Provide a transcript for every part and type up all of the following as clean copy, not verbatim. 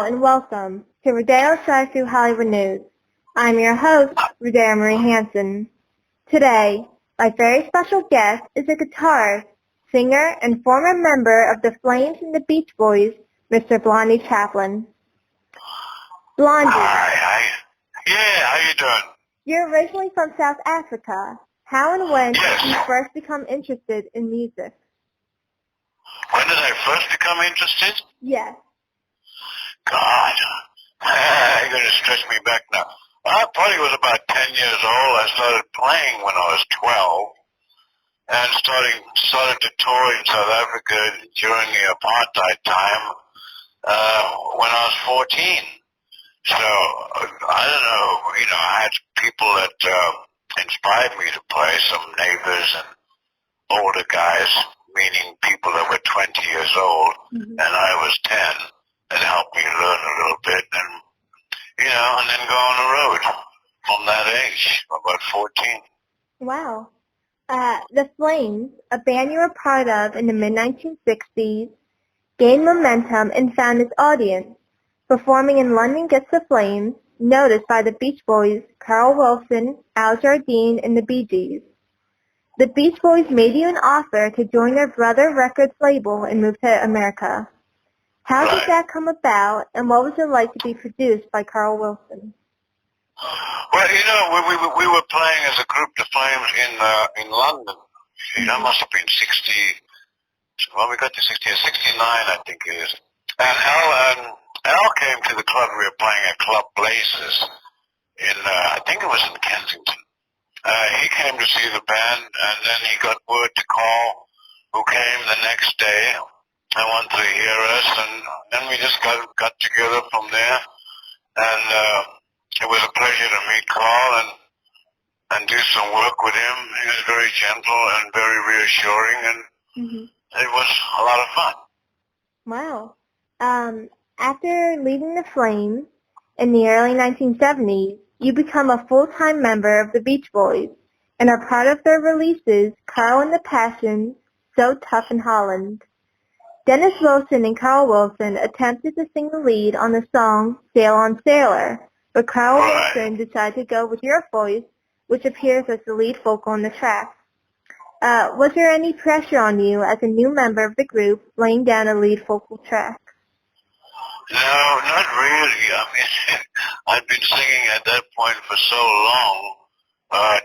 and welcome to Rodeo Drive-Thru Hollywood News. I'm your host, Rodeo Marie Hanson. Today, my very special guest is a guitarist, singer, and former member of the Flames and the Beach Boys, Mr. Blondie Chaplin. Blondie. Hi. Yeah, how you doing? You're originally from South Africa. How and when Yes. did you first become interested in music? When did I first become interested? Yes. God, you're going to stretch me back now. I probably was about 10 years old. I started playing when I was 12 and started to tour in South Africa during the Apartheid time when I was 14. So, I don't know, I had people that inspired me to play, some neighbors and older guys, meaning people that were 20 years old, and I was 10. It helped me learn a little bit and, and then go on the road from that age, about 14. Wow. The Flames, a band you were part of in the mid-1960s, gained momentum and found its audience. Performing in London Gets the Flames, noticed by the Beach Boys, Carl Wilson, Al Jardine, and the Bee Gees. The Beach Boys made you an offer to join their brother records label and move to America. How did that come about, and what was it like to be produced by Carl Wilson? Well, we were playing as a group, the Flames, in London. That must have been 60. Well, we got to 69, I think it is. And Al came to the club. We were playing at Club Blazers I think it was in Kensington. He came to see the band, and then he got word to Carl, who came the next day. I wanted to hear us, and then we just got together from there, and it was a pleasure to meet Carl and do some work with him. He was very gentle and very reassuring, and it was a lot of fun. Wow. After leaving the Flames in the early 1970s, you become a full-time member of the Beach Boys and are part of their releases Carl and the Passions, So Tough in Holland. Dennis Wilson and Carl Wilson attempted to sing the lead on the song Sail on Sailor, but Carl Wilson decided to go with your voice, which appears as the lead vocal on the track. Was there any pressure on you as a new member of the group laying down a lead vocal track? No, not really. I mean, I'd been singing at that point for so long.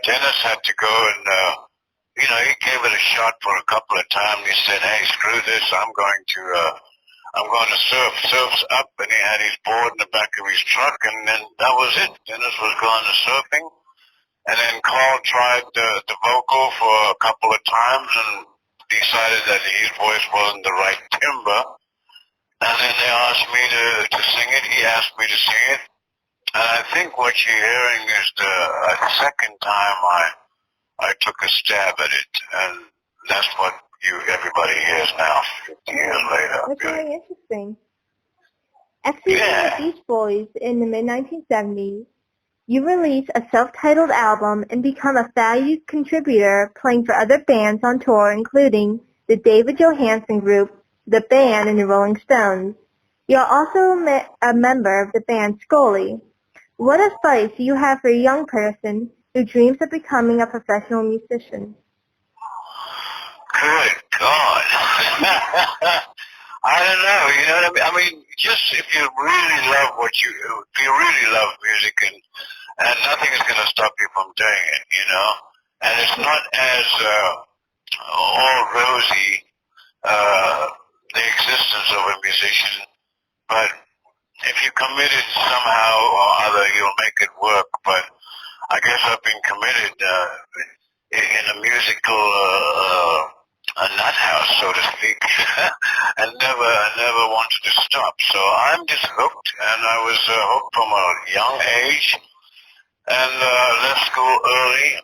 Dennis had to go and, he gave it a shot for a couple of times. He said, "Hey, screw this. I'm going to surf." Surf's up, and he had his board in the back of his truck, and then that was it. Dennis was going to surfing. And then Carl tried the vocal for a couple of times and decided that his voice wasn't the right timbre. And then they asked me to sing it. He asked me to sing it. And I think what you're hearing is the second time I took a stab at it. And that's what everybody hears now, 50 years later. That's really interesting. After the Beach Boys in the mid-1970s, you release a self-titled album and become a valued contributor playing for other bands on tour, including the David Johansen Group, The Band, and the Rolling Stones. You're also a member of the band Scully. What advice do you have for a young person who dreams of becoming a professional musician? Good God. I don't know, you know what I mean? Just if you really love if you really love music and nothing is going to stop you from doing it, and it's not as all rosy, the existence of a musician, but if you're committed somehow or other, you'll make it work. But I guess I've been committed in a musical a nut house, so to speak, and never wanted to stop. So I'm just hooked, and I was hooked from a young age, and left school early.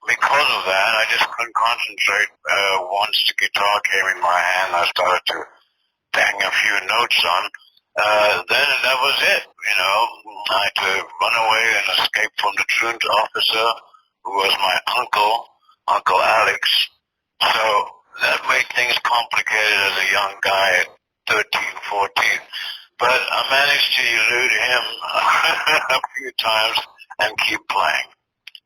Because of that, I just couldn't concentrate. Once the guitar came in my hand, I started to bang a few notes on. Then that was it, I had to run away and escape from the truant officer, who was my Uncle Alex. So that made things complicated as a young guy at 13, 14. but I managed to elude him a few times and keep playing.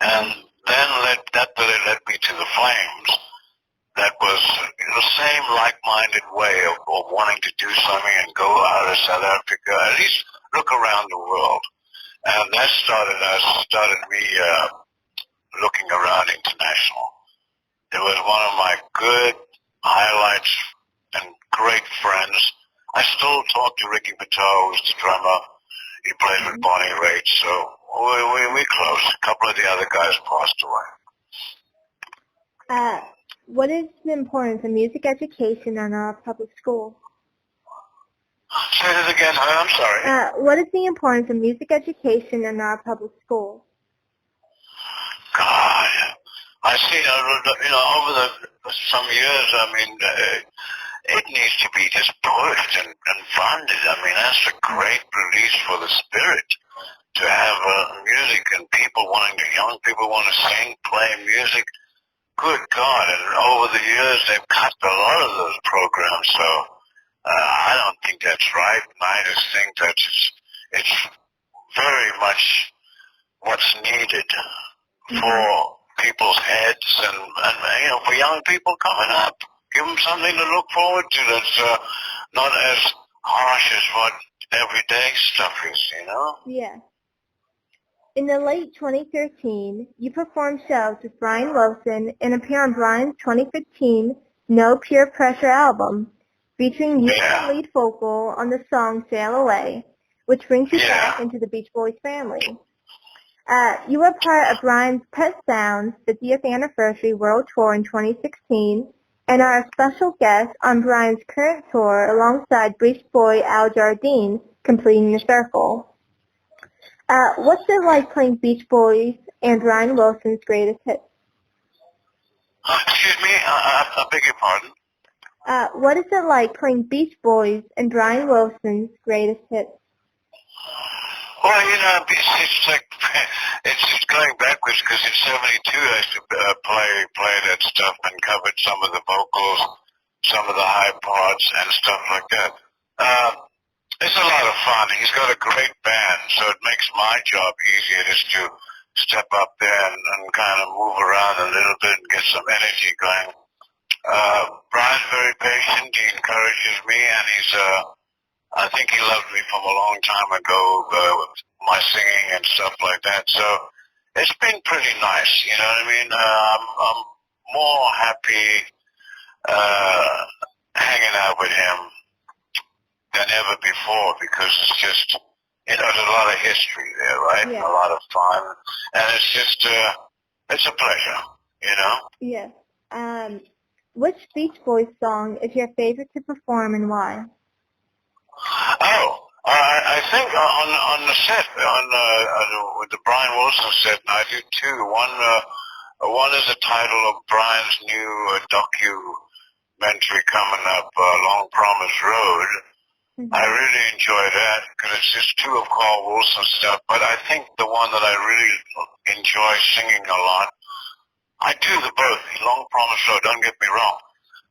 And then that really led me to the Flames. That was the same like-minded way of wanting to do something and go out of South Africa, at least look around the world. And that started me looking around international. It was one of my good highlights and great friends. I still talk to Ricky Pitao, who's the drummer. He plays with Bonnie Raitt, so we're close. A couple of the other guys passed away. What is the importance of music education in our public school? Say that again, I'm sorry. What is the importance of music education in our public school? God, I see, over some years, I mean, it needs to be just pushed and funded. I mean, that's a great release for the spirit to have music and young people want to sing, play music. Good God, and over the years they've cut a lot of those programs, so I don't think that's right, and I just think that it's very much what's needed for people's heads and for young people coming up. Give them something to look forward to that's not as harsh as what everyday stuff is, Yeah. In the late 2013, you performed shows with Brian Wilson and appear on Brian's 2015 No Peer Pressure album, featuring you as lead vocal on the song Sail Away, which brings you back into the Beach Boys family. You were part of Brian's Pet Sounds 50th Anniversary World Tour in 2016 and are a special guest on Brian's current tour alongside Beach Boy Al Jardine, completing the circle. What's it like playing Beach Boys and Brian Wilson's greatest hits? Excuse me, I beg your pardon? What is it like playing Beach Boys and Brian Wilson's greatest hits? Well, it's like, it's going backwards because in '72 I used to play that stuff and covered some of the vocals, some of the high parts and stuff like that. It's a lot of fun. He's got a great band, so it makes my job easier just to step up there and kind of move around a little bit and get some energy going. Brian's very patient. He encourages me, and I think he loved me from a long time ago with my singing and stuff like that. So it's been pretty nice, you know what I mean? I'm more happy hanging out with him than ever before because it's just, there's a lot of history there, right? Yeah. A lot of fun. And it's just, it's a pleasure, Yes. Which Beach Boys song is your favorite to perform and why? I think on the set, with the Brian Wilson set, and I do two. One is the title of Brian's new documentary coming up, Long Promised Road. I really enjoy that because it's just two of Carl Wilson's stuff. But I think the one that I really enjoy singing a lot, I do the both. Long Promised Road, don't get me wrong,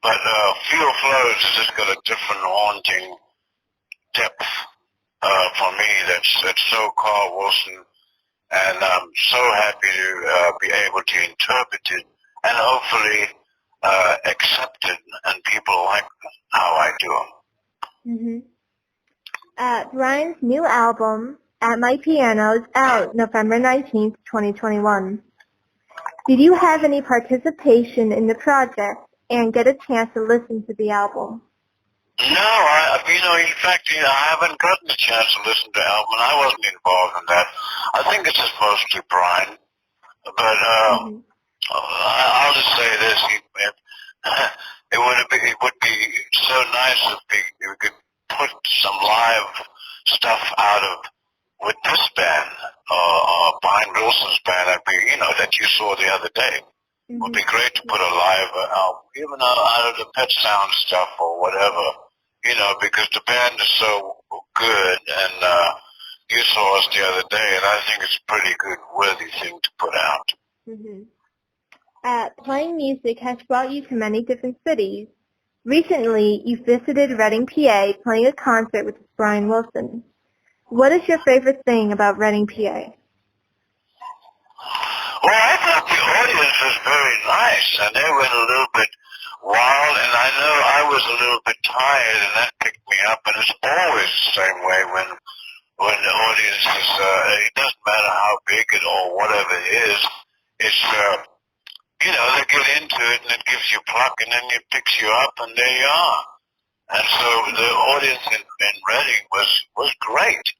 but Feel Flows has just got a different haunting depth for me that's so Carl Wilson, and I'm so happy to be able to interpret it and hopefully accept it and people like how I do them. Brian's new album, At My Piano, is out November 19th, 2021. Did you have any participation in the project and get a chance to listen to the album? No, in fact, I haven't gotten a chance to listen to the album, and I wasn't involved in that. I think it's just mostly Brian, but I'll just say this: it would be so nice if we could put some live stuff out of with this band, Brian Wilson's band, that you saw the other day. It would be great to put a live album, even out of the Pet Sound stuff or whatever, because the band is so good, and you saw us the other day, and I think it's a pretty good, worthy thing to put out. Playing music has brought you to many different cities. Recently, you visited Reading, PA, playing a concert with Brian Wilson. What is your favorite thing about Reading, PA? Well, I thought the audience was very nice, and they went a little bit wild, and I know I was a little bit tired, and that picked me up, and it's always the same way when the audience is, it doesn't matter how big it or whatever it is, it's, they get into it, and it gives you pluck, and then it picks you up, and there you are. And so the audience in Reading was great.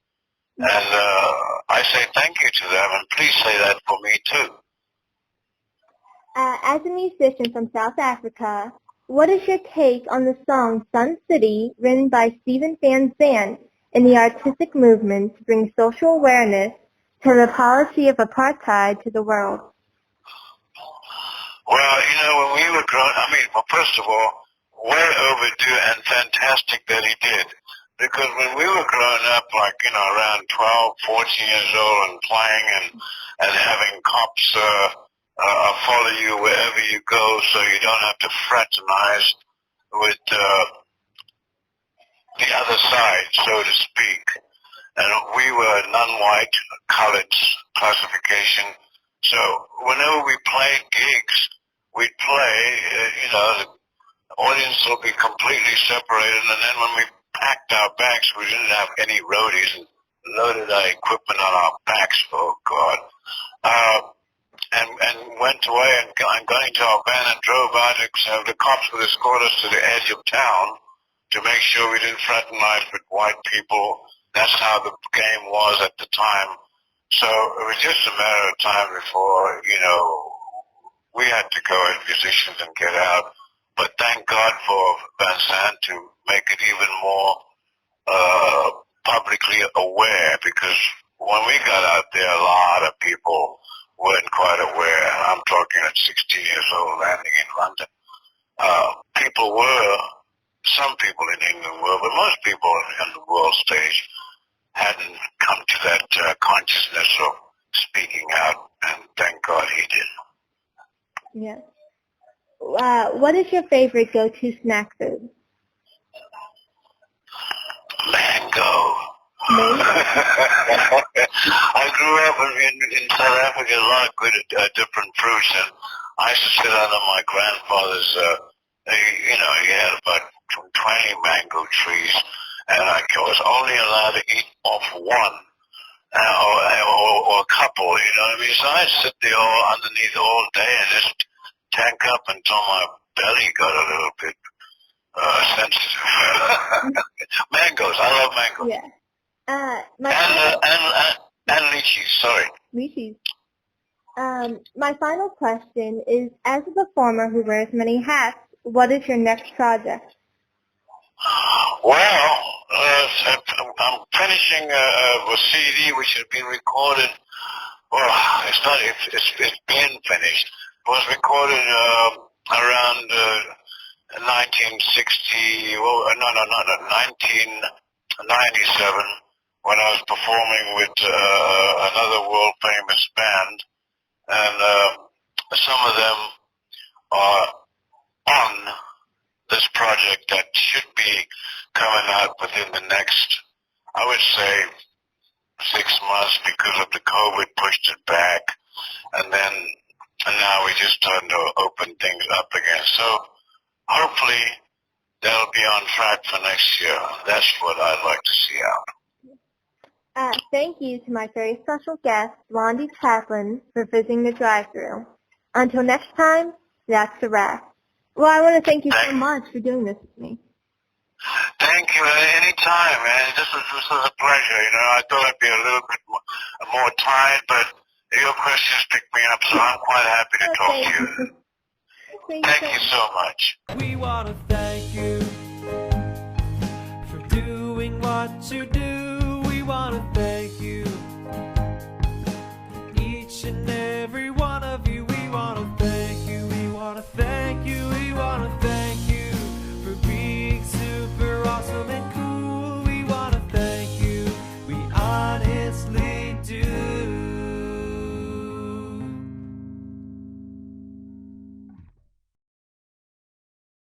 And I say thank you to them, and please say that for me too. As a musician from South Africa, what is your take on the song Sun City, written by Stephen Van Zandt, and the artistic movement to bring social awareness to the policy of apartheid to the world? Well, when we were growing, well, first of all, way overdue and fantastic that he did. Because when we were growing up, around 12, 14 years old and playing and having cops follow you wherever you go so you don't have to fraternize with the other side, so to speak. And we were non-white, colored classification. So whenever we played gigs, we'd play, the audience will be completely separated, and then when we packed our bags, we didn't have any roadies and loaded our equipment on our backs, oh God, and went away and got into our van and drove out. The cops would escort us to the edge of town to make sure we didn't fraternize with white people. That's how the game was at the time. So it was just a matter of time before, we had to go as musicians and get out. But thank God for Van Zandt to make it even more publicly aware, because when we got out there, a lot of people weren't quite aware. I'm talking at 16 years old, landing in London. Some people in England were, but most people on the world stage hadn't come to that consciousness of speaking out, and thank God he did. Yes. What is your favorite go-to snack food? Mango. I grew up in South Africa, a lot of good different fruits, and I used to sit under my grandfather's, he had about 20 mango trees, and I was only allowed to eat off one. Or a couple, you know what I mean? So I'd sit there underneath all day and just tank up until my belly got a little bit sensitive. Mangoes, I love mangoes. Yeah. And lychees, sorry. Lychees. My final question is, as a performer who wears many hats, what is your next project? Well, I'm finishing a CD which has been recorded. Well, it's been finished. It was recorded around 1960. Well, no, 1997, when I was performing with another world famous band, and some of them are on this project that should be coming out within the next, I would say, 6 months, because of the COVID pushed it back, and now we're just starting to open things up again. So hopefully they'll be on track for next year. That's what I'd like to see out. Thank you to my very special guest, Blondie Chaplin, for visiting the Drive-Thru. Until next time, that's a wrap. Well, I want to thank you so much for doing this with me. Thank you. Anytime, man. This was a pleasure. I thought I'd be a little bit more tired, but your questions picked me up, so I'm quite happy to talk to you. Thank you so much. We want to thank you for doing what you do. We want to thank